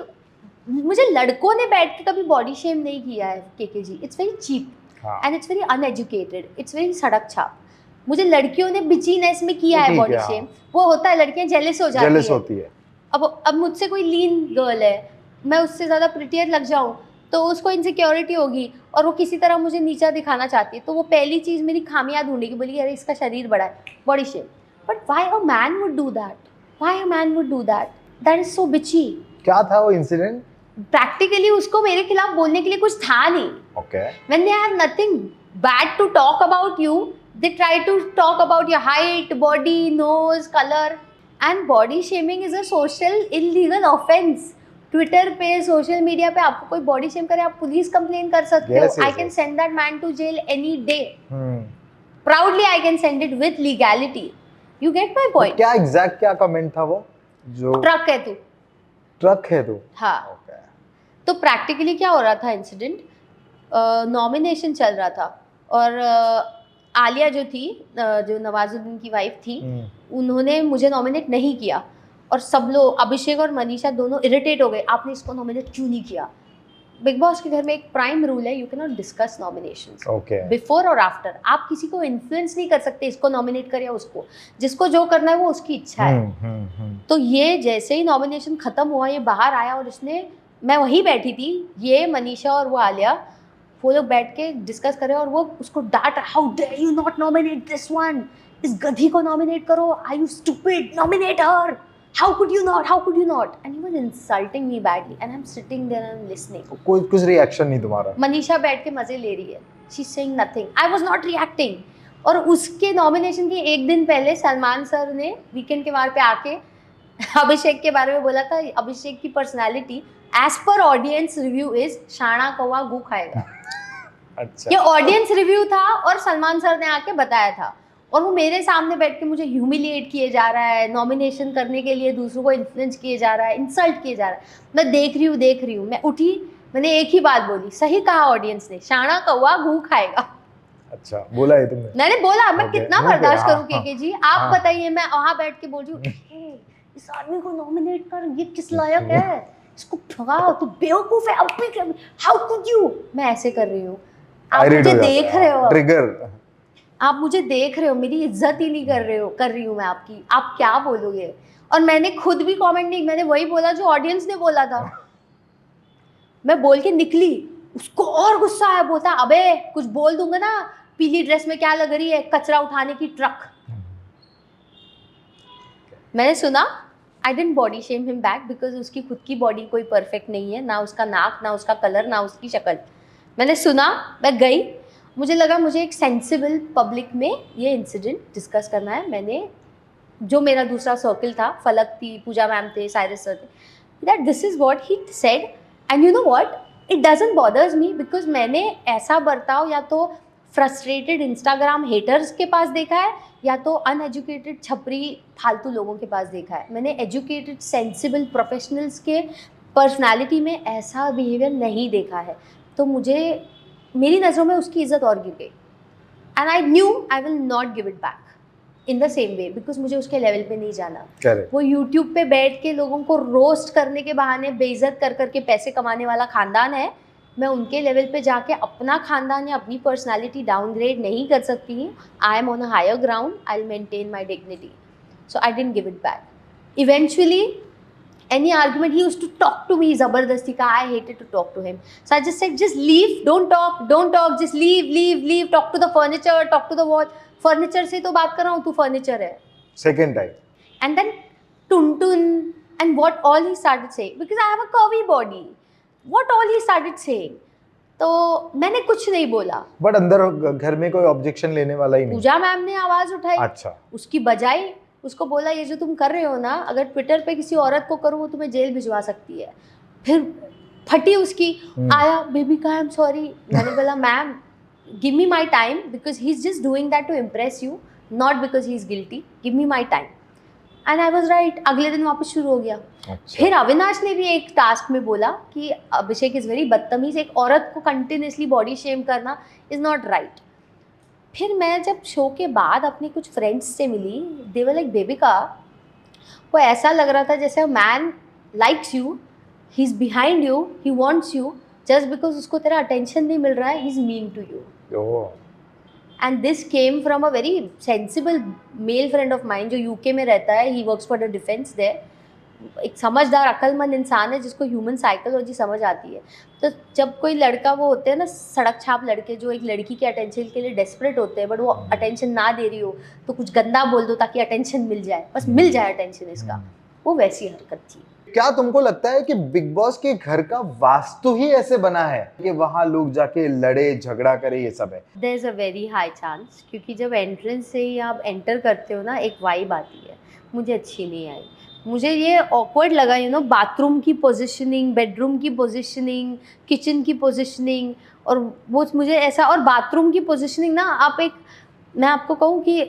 मुझे लड़कों ने बैठ के कभी बॉडी शेम नहीं किया है केकेजी। It's very cheap and it's very uneducated, it's very सड़क छाप। मुझे लड़कियों ने बिचीनेस में किया है बॉडी शेम। वो होता है, लड़कियां जेलस हो जाती है। अब मुझसे कोई लीन गर्ल है, मैं उससे ज़्यादा प्रिटियर लग जाऊँ तो उसको इनसिक्योरिटी होगी और वो किसी तरह मुझे नीचा दिखाना चाहती है, तो वो पहली चीज़ मेरी खामियां ढूंढेगी, बोली अरे इसका शरीर बड़ा है, body shame. But why a man would do that? Why a man would do that? That is so bitchy. क्या था वो इंसिडेंट? प्रैक्टिकली उसको मेरे खिलाफ बोलने के लिए कुछ था नहीं। Okay. When they have nothing bad to talk about you, they try to talk about your height, body, nose, color. And body shaming is a social illegal offense. Twitter पे, सोशल मीडिया पे आपको कोई body shame करे, आप police complain कर सकते हो. Yes, yes, I can yes. Send that man to jail any day. Hmm. Proudly I can send it with legality. You get my point. क्या एग्जैक्ट क्या कमेंट था वो जो ट्रक है तू. ट्रक है तू? हाँ. Okay. तो प्रैक्टिकली क्या हो रहा था इंसिडेंट, नॉमिनेशन चल रहा था और आलिया जो थी, जो नवाजुद्दीन की वाइफ थी, उन्होंने मुझे नॉमिनेट नहीं किया और सब लोग, अभिषेक और मनीषा दोनों इरिटेट हो गए, आपने इसको नॉमिनेट क्यों नहीं किया. बिग बॉस के घर में एक प्राइम रूल है, you can not discuss nominations before और आफ्टर. आप किसी को इन्फ्लुएंस नहीं कर सकते इसको नॉमिनेट कर या उसको. जिसको जो करना है वो उसकी इच्छा है. तो ये जैसे ही नॉमिनेशन खत्म हुआ, ये बाहर आया और इसने, मैं वहीं बैठी थी, ये मनीषा और वो आलिया, वो लोग बैठ के डिस्कस कर रहे और वो उसको डांट, how dare you not nominate this one, इस गधी को नॉमिनेट करो, are you stupid, nominate her, how could you not, and he was insulting me badly and I'm sitting there and I'm listening. कोई कुछ रिएक्शन नहीं तुम्हारा? मनीषा बैठ के मजे ले रही है, she's saying nothing, I was not reacting. और उसके नॉमिनेशन के एक दिन पहले सलमान सर ने वीकेंड के वार पे आके अभिषेक के बारे में बोला था, अभिषेक की personality as per audience review is शाना कौवा गू खाएगा. अच्छा. ये ऑडियंस रिव्यू था और सलमान सर ने आके बताया था और वो मेरे सामने बैठ के मुझे ह्यूमिलिएट किए जा रहा है, नॉमिनेशन करने के लिए दूसरों को इन्फ्लुएंस किए जा रहा है, इंसल्ट किए जा रहा है. मैं देख रही हूँ. मैं उठी, मैंने एक ही बात बोली, सही कहा ऑडियंस ने, शाना कौवा गू खाएगा. अच्छा, बोला है तुमने? मैंने बोला, मैं कितना बर्दाश्त करूँ हाँ, केके जी, आप बताइए. मैं वहाँ बैठ के बोल रही हूँ, इस आदमी को नॉमिनेट कर, ये किस लायक है, इसको भगाओ, तू बेवकूफ है, अब भी हाउ कुड यू. मैं ऐसे कर रही हूँ, आप मुझे देख रहे हो, ट्रिगर, आप मुझे देख रहे हो, मेरी इज्जत ही नहीं कर रही हूँ मैं आपकी, आप क्या बोलोगे. और मैंने खुद भी कमेंट नहीं, मैंने वही बोला जो ऑडियंस ने बोला था. मैं बोल के निकली, उसको और गुस्सा आया, बोलता अबे कुछ बोल दूंगा ना, पीली ड्रेस में क्या लग रही है, कचरा उठाने की ट्रक. मैंने सुना, I didn't body shame him back because उसकी खुद की बॉडी कोई परफेक्ट नहीं है, ना उसका नाक, ना उसका कलर, ना उसकी शक्ल. मैंने सुना, मैं गई, मुझे लगा मुझे एक सेंसिबल पब्लिक में ये इंसिडेंट डिस्कस करना है. मैंने, जो मेरा दूसरा सर्कल था, फलक थी, पूजा मैम थे, साइरस सर थे, that this is what he said and you know what, it doesn't bothers me because मैंने ऐसा बर्ताव या तो फ्रस्ट्रेटेड इंस्टाग्राम हेटर्स के पास देखा है या तो अनएजुकेटेड छपरी फालतू लोगों के पास देखा है. मैंने एजुकेटेड सेंसिबल प्रोफेशनल्स के पर्सनालिटी में ऐसा बिहेवियर नहीं देखा है. तो मुझे, मेरी नज़रों में उसकी इज्जत और गिर गई and I knew I will not give it back in the same way because मुझे उसके लेवल पे नहीं जाना. वो यूट्यूब पे बैठ के लोगों को रोस्ट करने के बहाने बेइज्जत कर करके पैसे कमाने वाला खानदान है. मैं उनके लेवल पे जाके अपना खानदान या अपनी पर्सनालिटी डाउनग्रेड नहीं कर सकती. I am on a higher ground, I will maintain my dignity. So I didn't give it back. Eventually any argument, he used to talk to me zabardasti ka, I hated to talk to him, so I just said, just leave, don't talk, just leave, talk to the furniture, talk to the wall. Furniture से तो बात कर रहा हूँ, तू furniture है. Second time. And then tuntun and what all he started saying, because I have a curvy body, what all he started saying. तो मैंने कुछ नहीं बोला. बट अंदर घर में कोई ऑब्जेक्शन लेने वाला ही नहीं. पूजा मैम ने आवाज उठाई. अच्छा. उसकी बजाई, उसको बोला ये जो तुम कर रहे हो ना, अगर ट्विटर पे किसी औरत को करो वो तुम्हें जेल भिजवा सकती है. फिर फटी उसकी, आया बेबी का आई एम सॉरी. मैंने बोला ma'am give me my time because he is just doing that to impress you, not because he is guilty, give me my time. And I was right. अगले दिन वापस शुरू हो गया. अच्छा. फिर अविनाश ने भी एक टास्क में बोला कि अभिषेक इज़ वेरी बदतमीज, एक औरत को कंटिन्यूसली बॉडी शेम करना इज़ नॉट राइट. फिर मैं जब शो के बाद अपने कुछ फ्रेंड्स से मिली, दे वर लाइक बेबिका, वो ऐसा लग रहा था जैसे man likes you, he is behind you, he wants you, just because उसको तेरा अटेंशन नहीं मिल रहा है, he is mean to you. And this came from a very sensible male friend of mine जो यूके में रहता है. He works for the defence there. एक समझदार अक्लमंद इंसान है जिसको ह्यूमन साइकोलॉजी समझ आती है. तो जब कोई लड़का, वो होते हैं ना सड़क छाप लड़के जो एक लड़की के अटेंशन के लिए डेस्परेट होते हैं, बट वो अटेंशन ना दे रही हो तो कुछ गंदा बोल दो ताकि अटेंशन मिल जाए, बस मिल जाए अटेंशन इसका, वो वैसी हरकत थी. क्या तुमको लगता है कि बिग बॉस के घर का वास्तु ही ऐसे बना है कि वहाँ लोग जाके लड़े झगड़ा करे, ये सब है? There is a very high chance, क्योंकि जब एंट्रेंस से ही आप एंटर करते हो ना, एक वाइब आती है, मुझे अच्छी नहीं आई. मुझे ये ऑकवर्ड लगा, बाथरूम की पोजीशनिंग, बेडरूम की पोजीशनिंग, किचन की पोजीशनिंग, और वो मुझे ऐसा, और बाथरूम की पोजीशनिंग ना, मैं आपको कहूँ कि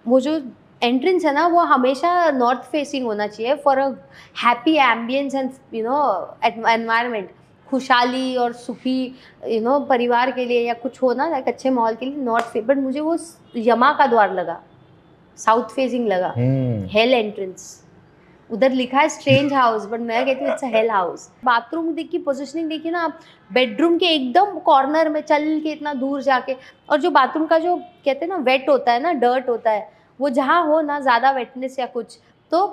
वो जो एंट्रेंस है ना, वो हमेशा नॉर्थ फेसिंग होना चाहिए for a happy ambience and environment, खुशहाली और सुखी परिवार के लिए, या कुछ हो ना एक अच्छे माहौल के लिए नॉर्थ फेस। बट मुझे वो यमा का द्वार लगा, साउथ फेसिंग लगा, हेल एंट्रेंस। उधर लिखा है स्ट्रेंज हाउस, बट मैं कहती हूँ it's a hello house. Bathroom की पोजीशनिंग देखिए ना आप, बेडरूम के एकदम कॉर्नर में चल के इतना दूर जाके, और जो बाथरूम का जो कहते हैं ना वेट होता है ना, डर्ट होता है, वो जहाँ हो ना ज़्यादा वेटनेस या कुछ, तो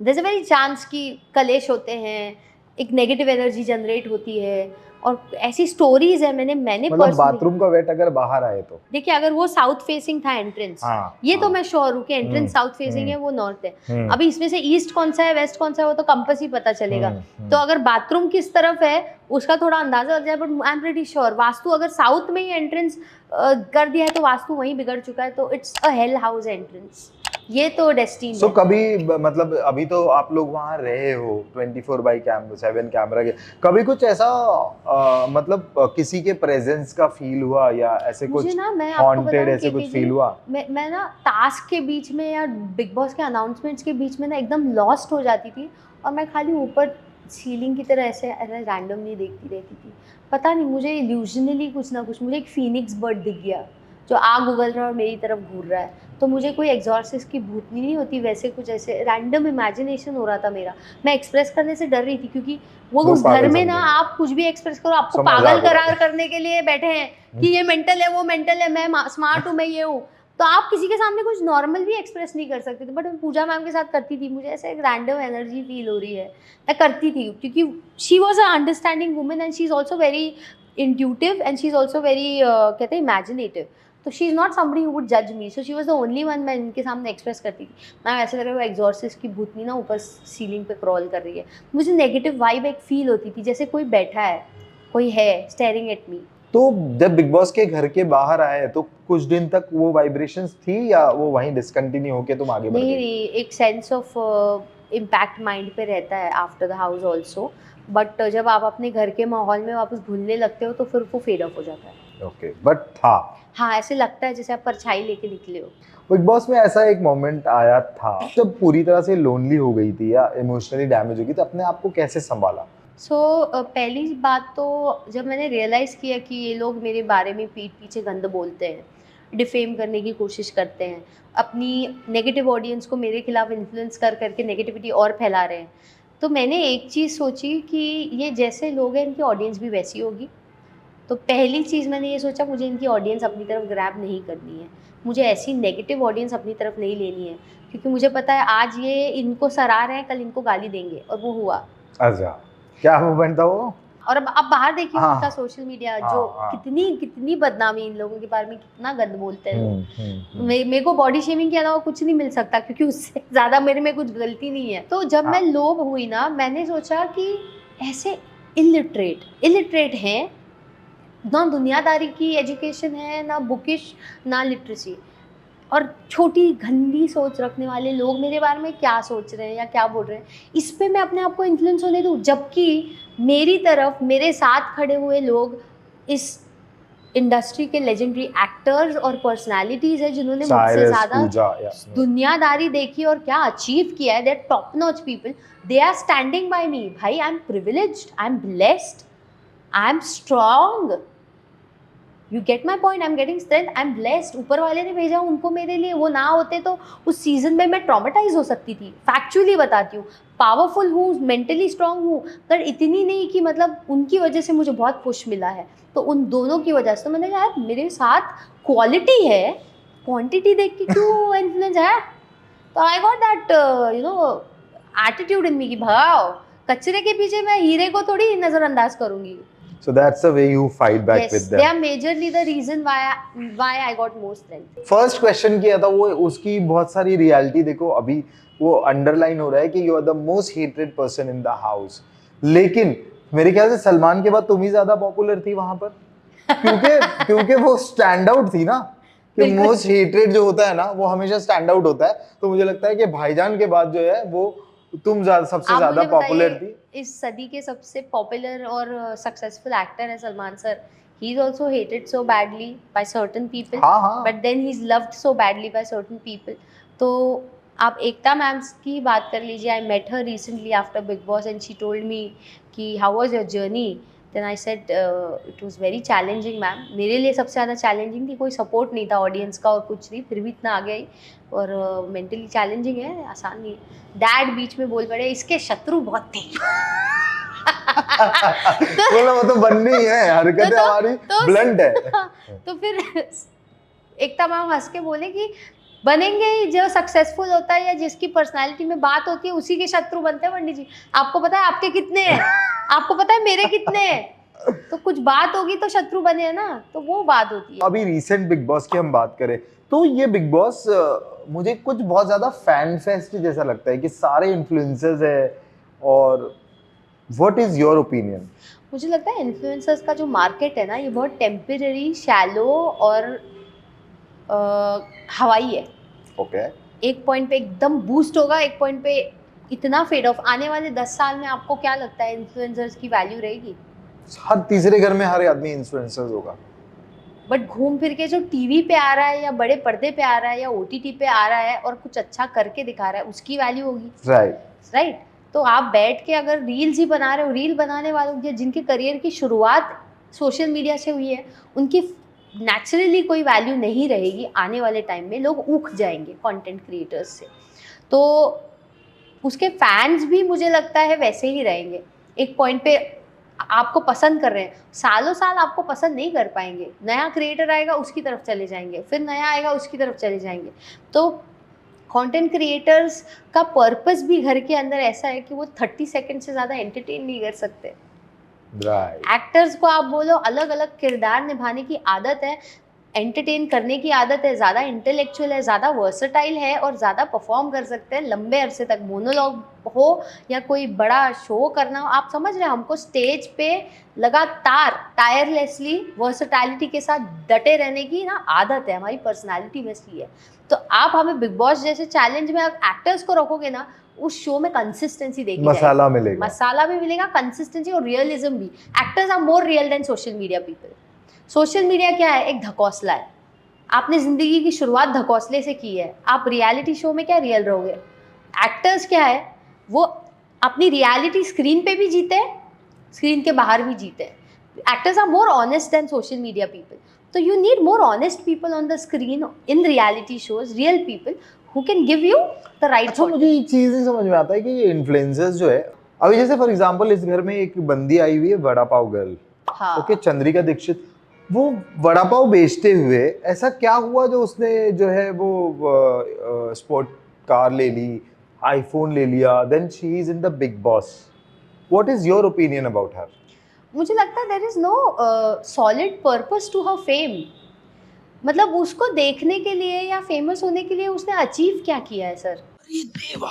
there is a very chance कि कलेश होते हैं, एक नेगेटिव एनर्जी जनरेट होती है, और ऐसी स्टोरीज है। मैंने मतलब पर्सनली, बाथरूम का वेट अगर बाहर आए तो देखिए अगर वो साउथ फेसिंग था एंट्रेंस, हाँ, ये तो हाँ, मैं श्योर हूँ कि एंट्रेंस साउथ फेसिंग है, वो नॉर्थ है। हम्म, अभी इसमें से ईस्ट कौन सा है, वेस्ट कौन सा है, वो तो कंपास ही पता चलेगा। हम्म। तो अगर बाथरूम किस तरफ है उसका थोड़ा अंदाजा लग जाए, but I am pretty sure vastu अगर साउथ में ही एंट्रेंस कर दिया है तो वास्तु वहीं बिगड़ चुका है, तो it's a hello house entrance, ये तो डेस्टिनी सो है। कभी मतलब अभी तो आप लोग वहां रहे हो 24/7 कैमरा के, कभी कुछ ऐसा मतलब किसी के प्रेजेंस का फील हुआ या ऐसे मुझे कुछ ना, मैं आपको हॉन्टेड बताऊं ऐसे के कुछ फील हुआ? मैं ना टास्क के बीच में या बिग बॉस के अनाउंसमेंट्स के बीच में ना एकदम लॉस्ट हो जाती थी, और मैं खाली ऊपर सीलिंग की तरह ऐसे रैंडमली देखती रहती थी। पता नहीं, मुझे इल्यूजनली कुछ ना कुछ, मुझे एक फीनिक्स बर्ड दिख गया जो आग उगल रहा है और मेरी तरफ घूर रहा है। तो मुझे कोई एग्जॉर्सिस्ट की भूतनी नहीं होती, वैसे कुछ ऐसे रैंडम इमेजिनेशन हो रहा था मेरा। मैं एक्सप्रेस करने से डर रही थी, क्योंकि वो लोग उस घर पागल में ना समझेंगे। आप कुछ भी एक्सप्रेस करो, आपको सब पागल मजाक करार उड़ाते करने के लिए बैठे हैं कि ये मेंटल है, वो मेंटल है, मैं स्मार्ट हूँ, मैं ये हूँ। तो आप किसी के सामने कुछ नॉर्मल भी एक्सप्रेस नहीं कर सकते थे, बट मैं पूजा मैम के साथ करती थी। मुझे ऐसे एक रैंडम एनर्जी फील हो रही है, मैं करती थी, क्योंकि she was a understanding woman and she is also very intuitive and she is also very कहते हैं इमेजिनेटिव। तो she is not somebody who would जज me, so she was the only one मैं इनके सामने एक्सप्रेस करती थी। Ma'am ऐसे लग रहा है वो एग्जॉर्सिस्ट की भूतनी ना ऊपर सीलिंग पे क्रॉल कर रही है। मुझे नेगेटिव वाइब एक फील होती थी, जैसे कोई बैठा है, कोई है स्टेयरिंग एट मी। तो जब बिग बॉस के घर के बाहर आए तो कुछ दिन तक वो वाइब्रेशंस थी या वो वहीं डिसकंटिन्यू होके तुम आगे बढ़ नहीं गई? नहीं, एक सेंस ऑफ इम्पैक्ट माइंड पे रहता है after the house also, but जब आप अपने घर के माहौल में वापस घुलने लगते हो तो फिर वो फेड ऑफ हो जाता है। ओके, बट था हाँ, ऐसे लगता है जैसे आप परछाई लेके निकले हो। बिग बॉस में ऐसा एक मोमेंट आया था जब पूरी तरह से लोनली हो गई थी या इमोशनली डैमेज हो गई, तो अपने आप को कैसे संभाला? पहली बात तो जब मैंने रियलाइज़ किया कि ये लोग मेरे बारे में पीठ पीछे गंद बोलते हैं, डिफेम करने की कोशिश करते हैं, अपनी नेगेटिव ऑडियंस को मेरे खिलाफ इन्फ्लुएंस कर करके नेगेटिविटी और फैला रहे हैं, तो मैंने एक चीज़ सोची कि ये जैसे लोग हैं इनकी ऑडियंस भी वैसी होगी। तो पहली चीज़ मैंने ये सोचा, मुझे इनकी ऑडियंस अपनी तरफ ग्रैब नहीं करनी है, मुझे ऐसी नेगेटिव ऑडियंस अपनी तरफ नहीं लेनी है, क्योंकि मुझे पता है आज ये इनको सराह रहे हैं, कल इनको गाली देंगे, और वो हुआ। अच्छा, क्या मोमेंट था वो? और अब बाहर देखिए हाँ, उनका सोशल मीडिया, हाँ, जो हाँ। कितनी बदनामी इन लोगों के बारे में, कितना गंद बोलते हैं लोग। हम्म। मेरे को बॉडी शेमिंग के अलावा कुछ नहीं मिल सकता, क्योंकि उससे ज़्यादा मेरे में कुछ गलती नहीं है। तो जब मैं हाँ। लोभ हुई ना, मैंने सोचा कि ऐसे इलिटरेट हैं, ना दुनियादारी की एजुकेशन है, ना बुकिश, ना लिटरेसी, और छोटी गंदी सोच रखने वाले लोग मेरे बारे में क्या सोच रहे हैं या क्या बोल रहे हैं, इस पे मैं अपने आप को इन्फ्लुएंस होने दूँ, जबकि मेरी तरफ मेरे साथ खड़े हुए लोग इस इंडस्ट्री के लेजेंडरी एक्टर्स और पर्सनालिटीज़ है जिन्होंने मुझसे साइरस, ज़्यादा पूजा या दुनियादारी देखी और क्या अचीव किया है। They are top notch people, they are standing by me. भाई, I am privileged, I am blessed, I am strong, you get my point, I am getting strength, I am blessed. ऊपर वाले ने भेजा उनको मेरे लिए, वो ना होते तो उस सीजन में मैं ट्रॉमेटाइज हो सकती थी। फैक्चुअली बताती हूँ, पावरफुल हूँ, मेंटली स्ट्रांग हूँ, पर इतनी नहीं कि मतलब उनकी वजह से मुझे बहुत पुश मिला है, तो उन दोनों की वजह से। तो मैंने कहा यार मेरे साथ क्वालिटी है, क्वांटिटी देख के क्यों इन्फ्लुएंस है। तो I got that attitude in me कि भाव कचरे के पीछे मैं हीरे को थोड़ी नज़रअंदाज करूंगी। So that's the way you fight back Yes, with they are them. majorly the reason why I got more strength. First question किया था वो, उसकी बहुत सारी रियलिटी देखो, अभी वो अंडरलाइन हो रहा है कि you are the most hated person in the house, लेकिन मेरे ख्याल से सलमान के बाद तुम ही ज्यादा पॉपुलर थी वहां पर, क्योंकि वो स्टैंड आउट थी ना, कि मोस्ट हेटेड जो होता है ना वो हमेशा स्टैंड आउट होता है। तो मुझे लगता है कि भाईजान के बाद जो है वो तुम सबसे आप ज्यादा मुझे पॉपुलर बताइए, थी। इस सदी के सबसे पॉपुलर और सक्सेसफुल एक्टर है Salman sir. He is also hated so badly by certain people, हाँ हाँ but then he's loved so badly by certain people. तो आप एकता मैम की बात कर लीजिए. I met her recently after Big Boss and she told me कि how was your journey? Then I said it was very challenging ma'am. मेरे लिए सबसे ज़्यादा चैलेंजिंग थी, कोई सपोर्ट नहीं था ऑडियंस का और कुछ नहीं, फिर भी इतना आगे आई. और मेंटली चैलेंजिंग है, आसान नहीं है. डैड बीच में बोल पड़े इसके शत्रु बहुत थे. बोला वो तो बननी है, हरकतें हमारी ब्लंट है। तो फिर एकता मैम हंस के बोले कि बनेंगे ही, जो सक्सेसफुल होता है या जिसकी पर्सनालिटी में बात होती है उसी के शत्रु बनते हैं पंडित जी. आपको पता है आपके कितने हैं, आपको पता है मेरे कितने हैं. तो कुछ बात होगी तो शत्रु बने हैं ना, तो वो बात होती है. अभी रिसेंट बिग बॉस की हम बात करें तो ये बिग बॉस मुझे कुछ बहुत ज्यादा फैन फेस्ट जैसा लगता है कि सारे इन्फ्लुएंसर्स है, और व्हाट इज योर ओपिनियन? मुझे लगता है इन्फ्लुएंसर्स का जो मार्केट है ना, ये बहुत टेम्पररी, शैलो और हवाई है. ओके एक पॉइंट पे एकदम बूस्ट होगा, एक पॉइंट पे इतना फेड ऑफ. आने वाले 10 साल में आपको क्या लगता है इन्फ्लुएंसर्स की वैल्यू रहेगी? हर तीसरे घर में हर आदमी इन्फ्लुएंसर्स होगा. बट घूम फिर के जो टीवी पे आ रहा है या बड़े पर्दे पे आ रहा है या ओटीटी पे आ रहा है और कुछ अच्छा करके दिखा रहा है, उसकी वैल्यू होगी. राइट. तो आप बैठ के अगर रील्स ही बना रहे हो, रील बनाने वालों की जिनके करियर की शुरुआत सोशल मीडिया से हुई है, उनकी नेचुरली कोई वैल्यू नहीं रहेगी. आने वाले टाइम में लोग ऊख जाएंगे कंटेंट क्रिएटर्स से. तो उसके फैंस भी मुझे लगता है वैसे ही रहेंगे. एक पॉइंट पे आपको पसंद कर रहे हैं, सालों साल आपको पसंद नहीं कर पाएंगे. नया क्रिएटर आएगा उसकी तरफ चले जाएंगे, फिर नया आएगा उसकी तरफ चले जाएंगे. तो कंटेंट क्रिएटर्स का पर्पस भी घर के अंदर ऐसा है कि वो 30 सेकंड से ज़्यादा एंटरटेन नहीं कर सकते. एक्टर्स को आप बोलो अलग अलग किरदार निभाने की आदत है, एंटरटेन करने की आदत है, ज़्यादा इंटेलेक्चुअल है, ज़्यादा वर्सटाइल है और ज़्यादा परफॉर्म कर सकते हैं लंबे अरसे तक. मोनोलॉग हो या कोई बड़ा शो करना हो, आप समझ रहे हैं, हमको स्टेज पे लगातार टायरलेसली वर्सटैलिटी के साथ डटे रहने की ना आदत है, हमारी पर्सनैलिटी वैसी है. तो आप हमें बिग बॉस जैसे चैलेंज में एक्टर्स को रखोगे ना, उस शो में कंसिस्टेंसी देखी मसाला जाएगी. मिलेगा, मसाला भी मिलेगा, कंसिस्टेंसी और रियलिज्म भी. Actors are more real than social media people. Social media क्या है? एक धकौसला है. आपने ज़िंदगी की शुरुआत धकौसले से की है, आप रियलिटी शो में क्या रियल रहोगे? एक्टर्स क्या है? वो अपनी रियलिटी स्क्रीन पे भी जीते हैं, स्क्रीन के बाहर भी जीते हैं. Actors are more honest than social media people. तो you need more honest people on the screen in reality shows, real people who can give you the right. अच्छा, मुझे ये चीज नहीं समझ में आता है कि ये इन्फ्लुएंसर्स जो है, अभी जैसे फॉर एग्जांपल इस घर में एक बंदी आई हुई है, वड़ा पाव गर्ल. हाँ. ओके, चंद्रिका दीक्षित. वो वड़ा पाव बेचते हुए ऐसा क्या हुआ जो उसने जो है वो स्पोर्ट कार ले ली, आईफोन ले लिया, then she is in the Bigg Boss. What is your opinion about her? मुझे लगता है there is no solid purpose to her fame. मतलब उसको देखने के लिए या फेमस होने के लिए उसने अचीव क्या किया है सर? अरे देवा,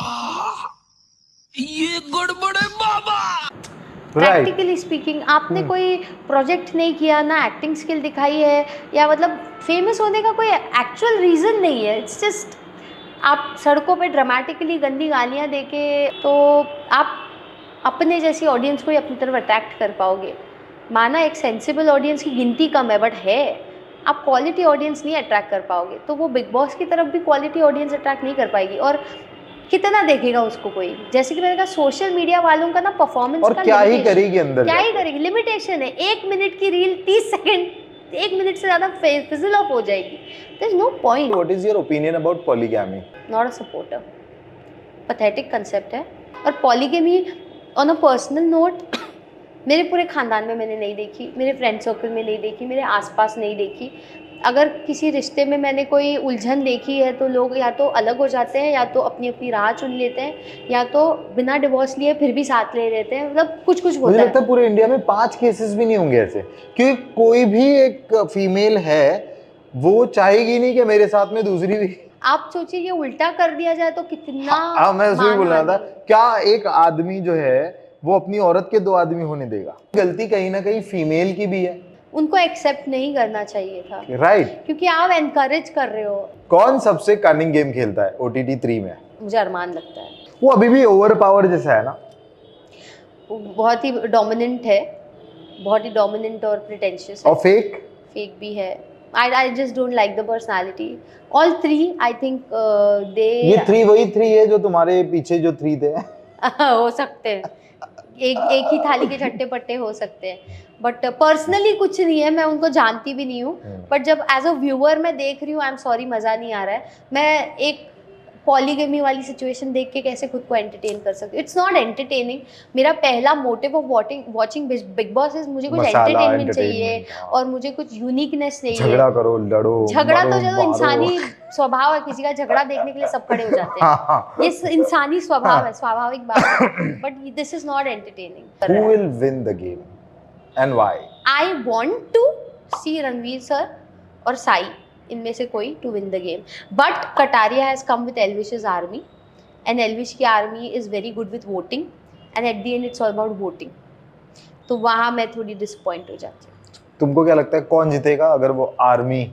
ये गड़बड़ है बाबा. प्रैक्टिकली स्पीकिंग आपने कोई प्रोजेक्ट नहीं किया, ना एक्टिंग स्किल दिखाई है, या मतलब फेमस होने का कोई एक्चुअल रीज़न नहीं है. इट्स जस्ट आप सड़कों पे ड्रामेटिकली गंदी गालियाँ देके तो आप अपने जैसी ऑडियंस को ही अपनी तरफ अट्रैक्ट कर पाओगे. माना एक सेंसिबल ऑडियंस की गिनती कम है, बट है, आप क्वालिटी ऑडियंस नहीं अट्रैक्ट कर पाओगे. तो वो बिग बॉस की तरफ भी क्वालिटी ऑडियंस अट्रैक्ट नहीं कर पाएगी. और कितना देखेगा उसको कोई? जैसे कि मैंने कहा, सोशल मीडिया वालों का ना परफॉर्मेंस और का क्या ही करेगी अंदर, क्या ही करेगी, लिमिटेशन है. 1 मिनट की रील 30 सेकंड, 1 मिनट से ज़्यादा फिजल ऑफ हो जाएगी. There is no point. What is your opinion about polygamy? Not a supporter. Pathetic concept है. और polygamy on a personal note मेरे पूरे ख़ानदान में मैंने नहीं देखी, मेरे फ्रेंड सर्कल में नहीं देखी, मेरे आसपास नहीं देखी. अगर किसी रिश्ते में मैंने कोई उलझन देखी है तो लोग या तो अलग हो जाते हैं, या तो अपनी अपनी राह चुन लेते हैं, या तो बिना डिवोर्स लिए फिर भी साथ ले लेते हैं. मतलब कुछ कुछ होता मुझे है. लगता है पूरे इंडिया में 5 केसेस भी नहीं होंगे ऐसे, क्योंकि कोई भी एक फीमेल है वो चाहेगी नहीं कि मेरे साथ में दूसरी भी. आप सोचिए ये उल्टा कर दिया जाए तो कितना. हाँ, मैं उसमें बोल रहा था, क्या एक आदमी जो है वो अपनी औरत के 2 आदमी होने देगा? गलती कहीं ना कहीं फीमेल की भी है. उनको एक्सेप्ट नहीं करना चाहिए था. राइट. क्योंकि आप एनकरेज कर रहे हो. कौन सबसे कनिंग गेम खेलता है OTT 3 में? मुझे अरमान लगता है. वो अभी भी ओवर पावर जैसा है ना। वो बहुत ही डोमिनेंट है, बहुत ही डोमिनेंट और प्रिटेंशियस और है, फेक फेक भी है। I just don't like the personality. All three I think they ये 3 वही 3 है जो तुम्हारे पीछे जो 3 थे। हो सकते हैं, एक ही थाली के छट्टे पट्टे हो सकते हैं, बट पर्सनली कुछ नहीं है, मैं उनको जानती भी नहीं हूँ। बट जब एज अ व्यूअर मैं देख रही हूँ, आई एम सॉरी, मज़ा नहीं आ रहा है। मैं एक पॉलीगमी वाली सिचुएशन देख के कैसे खुद को एंटरटेन कर सकती हूँ? It's not entertaining. मेरा पहला motive of watching big boss is मुझे कुछ मसाला एंटरटेनमेंट चाहिए entertainment, हाँ। और मुझे कुछ यूनिकनेस चाहिए। झगड़ा करो, लड़ो, झगड़ा तो मरो, चलो मारो। इंसानी स्वभाव है, किसी का झगड़ा देखने के लिए सब खड़े हो जाते हैं, हाँ। ये इंसानी स्वभाव है, स्वाभाविक बात है, but this is not entertaining. Who will win the game and why? I want to see Ranveer sir और साई, इनमें से कोई to win the game, but Kataria has come with Elvish's army and Elvish की army is very good with voting and at the end it's all about voting. तो वहाँ मैं थोड़ी disappoint हो जाती हूँ। तुमको क्या लगता है कौन जीतेगा अगर वो आर्मी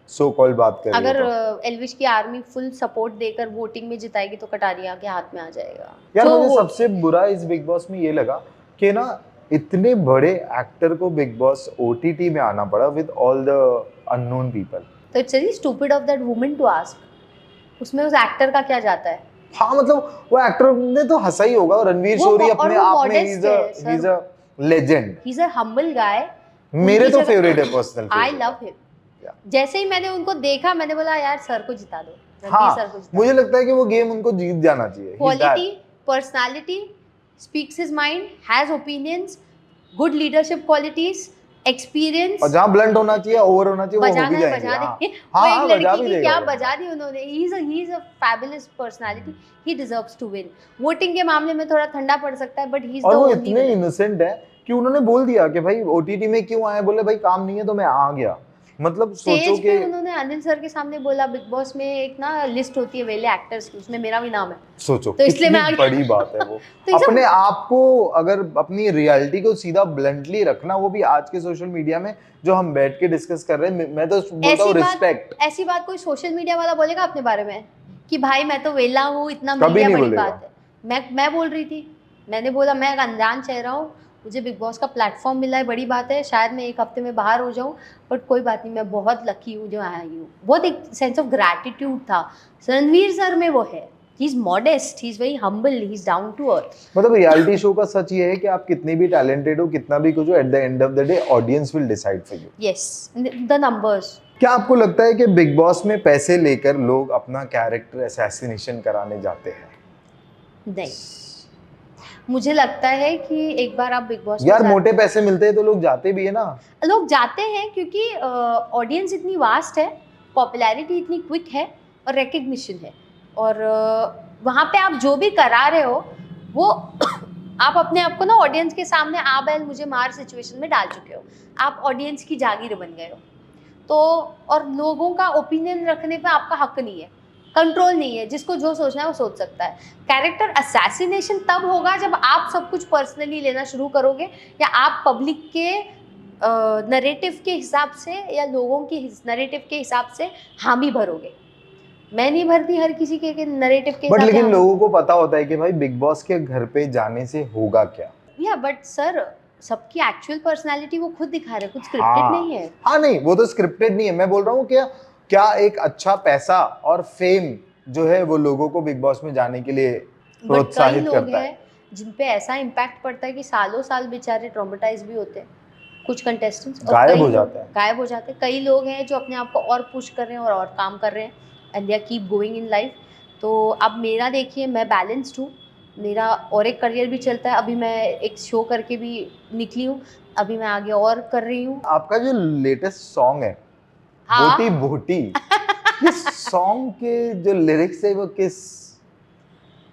सो कॉल्ड बात कर रही अगर है तो? एल्विश की आर्मी फुल सपोर्ट देकर वोटिंग में जिताएगी तो कटारिया के हाथ में आ जाएगा। यार तो मुझे सबसे बुरा इस बिग बॉस में ये लगा कि ना इतने बड़े एक्टर को बिग बॉस ओटीटी में आना पड़ा with all the unknown people. तो it's very stupid of that woman to ask, उसमें उस एक्टर का क्या जाता है? हाँ मतलब वो एक्टर ने तो हंसा ही होगा। रणवीर वो शोरी और अपने वो आप में modest है, he's a legend। He is a humble गाय। मेरे तो फेवरेट है पर्सनल। I love him. जैसे ही मैंने उनको देखा मैंने बोला यार सर को जिता दो, रणवीर सर को हाँ जिता मुझे लगता है कि वो गेम उनको जीत जाना चाहिए। दो। Quality, personality, speaks his mind, has opinions, good leadership qualities, experience. और जहाँ ब्लंट होना चाहिए, ओवर होना चाहिए, वो हो बजाना भी है जाएंगे। बजा हाँ देंगे। हाँ, वो हाँ, एक बजा लड़की भी की देगा क्या वो। बजा दी उन्होंने। He is a fabulous personality, he deserves to win. Voting के मामले में थोड़ा ठंडा पड़ सकता है, बट ही इज द और वो ओनली इतने विनर। इनोसेंट है कि उन्होंने बोल दिया कि भाई ओटीटी में क्यों आए, बोले भाई काम नहीं है तो मैं आ गया। मतलब सोचो स्टेज पे कि उन्होंने अनिल सर के सामने बोला, बिग बॉस में एक ना लिस्ट होती है वेले एक्टर्स की, उसमें मेरा भी नाम है। सोचो तो इसलिए मैं कितनी बड़ी बात है वो। तो ये सब- अपने आप को अगर अपनी रियलिटी को सीधा ब्लंटली रखना, वो भी आज के सोशल मीडिया में जो हम बैठ के डिस्कस कर रहे हैं, मैं तो बोलता हूँ रिस्पेक्ट। ऐसी बात कोई सोशल मीडिया वाला बोलेगा अपने बारे में कि भाई मैं तो वेला हूँ, इतना कभी मीडिया नहीं बड़ी बोलेगा। बात है। मैं बोल रही थी, मैंने बोला मैं एक अनजान चेहरा हूँ, मुझे बिग बॉस का प्लेटफॉर्म मिला है, बड़ी बात है, शायद मैं एक हफ्ते में बाहर हो जाऊँ, बट कोई बात नहीं, मैं बहुत लकी हूँ जो आई हूँ। बहुत एक सेंस ऑफ ग्रैटिट्यूड था रणवीर सर में, वो है। He is modest, he is very humble, he is down to earth. मतलब रियलिटी शो का सच ये है कि आप कितने भी टैलेंटेड हो, कितना भी कुछ हो, eight the end of the day audience will decide for you. Yes, the numbers. क्या आपको लगता है कि बिग बॉस में पैसे लेकर लोग अपना कैरेक्टर असैसिनेशन कराने जाते हैं? नहीं, मुझे लगता है कि एक बार आप बिग बॉस यार मोटे पैसे मिलते हैं तो लोग जाते भी है ना। लोग जाते हैं क्योंकि ऑडियंस इतनी वास्ट है, पॉपुलैरिटी इतनी क्विक है और रिकग्निशन है, और वहाँ पे आप जो भी करा रहे हो वो आप अपने आप को ना ऑडियंस के सामने आ बैल मुझे मार सिचुएशन में डाल चुके हो, आप ऑडियंस की जागीर बन गए हो। तो और लोगों का ओपिनियन रखने पे आपका हक नहीं है, कंट्रोल नहीं है, जिसको जो सोचना है वो सोच सकता है। कैरेक्टर असैसिनेशन तब होगा जब आप सब कुछ पर्सनली लेना शुरू करोगे, या आप पब्लिक के नरेटिव के हिसाब से या लोगों के नरेटिव के हिसाब से हामी भरोगे। मैं नहीं भरती हर किसी के नरेटिव के बट हिसाब से लेकिन हामी। लोगों को पता होता है कि भाई बिग बॉस के घर पे जाने से होगा क्या। या बट सर, सबकी एक्चुअल पर्सनालिटी वो खुद दिखा रहे, कुछ स्क्रिप्टेड नहीं है। हाँ नहीं, वो तो स्क्रिप्टेड नहीं है। मैं बोल रहा हूँ क्या एक अच्छा पैसा और फेम जो है वो लोगों को बिग बॉस में जाने के लिए बट कई प्रोत्साहित लोग करता है। हैं जिन पे ऐसा इम्पैक्ट पड़ता है कि सालों साल बेचारे ट्रॉमेटाइज भी होते हैं, कुछ कंटेस्टेंट्स गायब हो जाते हैं। गायब हो जाते हैं। कई लोग हैं जो अपने आप को और पुश कर रहे हैं और काम कर रहे हैं, and they are keep going in life. तो अब मेरा देखिए, मैं बैलेंस्ड हूँ, मेरा और एक करियर भी चलता है, अभी मैं एक शो करके भी निकली हूँ, अभी मैं आगे और कर रही हूँ। आपका जो लेटेस्ट सॉन्ग है हाँ। बोटी बोटी, इस सॉन्ग के जो लिरिक्स है वो किस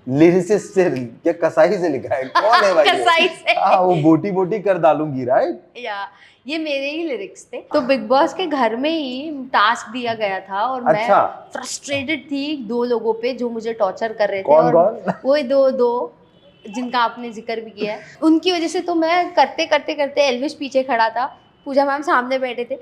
लिरिसिस्ट से या कसाई से लिखा है? कौन है भाई ये? कसाई से। हाँ, वो बोटी बोटी कर डालूंगी, राइट? या ये मेरे ही लिरिक्स थे। तो बिग बॉस के घर में ही टास्क दिया गया था और अच्छा। मैं फ्रस्ट्रेटेड थी 2 लोगों पे जो मुझे टॉर्चर कर रहे थे। कौन और कौन? वो दो जिनका आपने जिक्र भी किया है, उनकी वजह से तो मैं करते करते करते एल्विश पीछे खड़ा था, पूजा मैम सामने बैठे थे,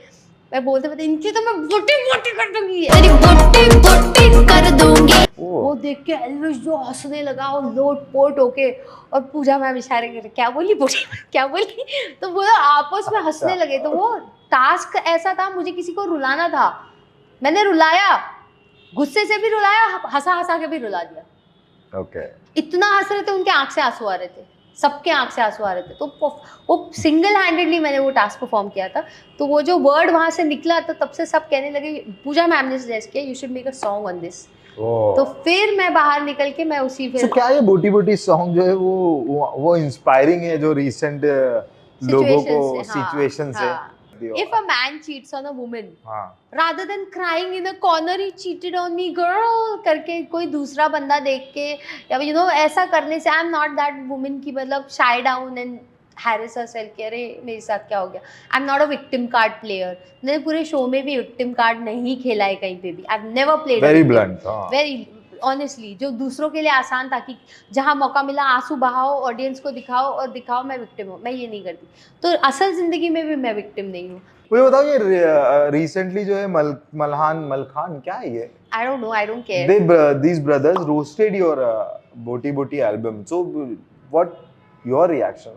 मैं बोलते इनकी तो मैं बोटी बोटी कर दूंगी। तेरी बोटी बोटी कर दूंगी। वो देख के एल्विस जो हंसने लगा और लोट पोट होके, और पूजा मैम इशारे कर क्या बोली बोटी क्या बोली, तो वो आपस में हंसने लगे। तो वो टास्क ऐसा था, मुझे किसी को रुलाना था, मैंने रुलाया, गुस्से से भी रुलाया, हंसा हंसा के भी रुला दिया। ओके इतना हंस रहे थे, उनके आंख से आंसू आ रहे थे, सबके आंख से आंसू आ रहे थे। तो वो सिंगल हैंडेडली मैंने वो टास्क परफॉर्म किया था। तो वो जो वर्ड वहां से निकला, तो तब से सब कहने लगे, पूजा मैम ने सजेस्ट किया you should make a song on this. तो फिर मैं बाहर निकल के मैं उसी So, फिर क्या ये बोटी बोटी सॉन्ग जो है वो इंस्पायरिंग है जो रिसेंट लोगों को सिचुएशन से? If a man cheats on a woman, हाँ rather than crying in a corner he cheated on me girl करके कोई दूसरा बंदा देख के, या यू नो ऐसा करने से, आई एम नॉट दैट वुमन की मतलब शाई डाउन एंड हैरिस हरसेल्फ कि अरे मेरे साथ क्या हो गया। आई am not a victim card player. मैंने पूरे शो में भी विक्टिम कार्ड नहीं खेला है कहीं पे भी। I have never played very blunt. Very honestly, जो दूसरों के लिए आसान था कि जहाँ मौका मिला आंसू बहाओ, ऑडियंस को दिखाओ और दिखाओ मैं विक्टिम हूँ, मैं ये नहीं करती। तो असल जिंदगी में भी मैं विक्टिम नहीं हूँ। मुझे बताओ ये रिसेंटली जो है मलखान क्या है ये? I don't know, I don't care. These brothers roasted your Boti Boti album. So what your reaction?